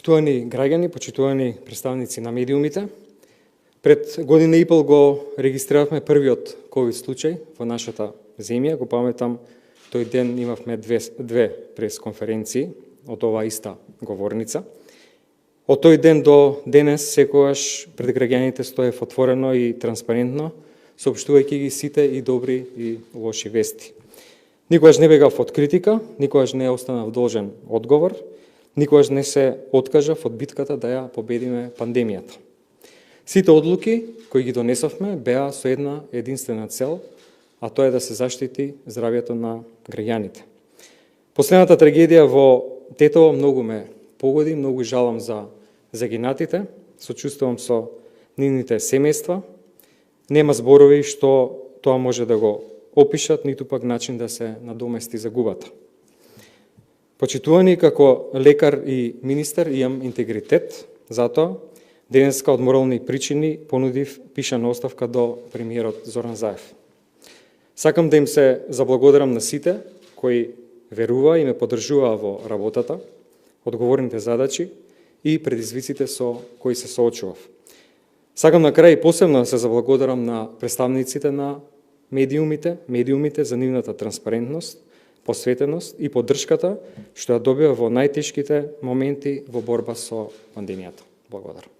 Почитувани граѓани, почитувани представници на медиумите, пред година и пол го регистрирахме првиот ковид случај во нашата земја. Го паметам, тој ден имавме две пресконференции од оваа иста говорница. Од тој ден до денес секогаш пред граѓаните стоев отворено и транспарентно, соопштувајќи ги сите и добри и лоши вести. Никогаш не бегав од критика, никогаш не останав должен одговор, никогаш не се откажав од битката да ја победиме пандемијата. Сите одлуки кои ги донесовме беа со една единствена цел, а тоа е да се заштити здравјето на граѓаните. Последната трагедија во Тетово многу ме погоди, многу жалам за загинатите, сочувствувам со нивните семејства. Нема зборови што тоа може да го опишат, ниту пак начин да се надомести загубата. Почитувани, како лекар и министер имам интегритет, затоа денеска од морални причини понудив пишана оставка до премиерот Зоран Заев. Сакам да им се заблагодарам на сите кои верува и ме поддржуваа во работата, одговорните задачи и предизвиците со кои се соочував. Сакам на крај посебно да се заблагодарам на представниците на медиумите за нивната транспарентност, посветеност и поддршката што ја добива во најтешките моменти во борба со пандемијата. Благодарам.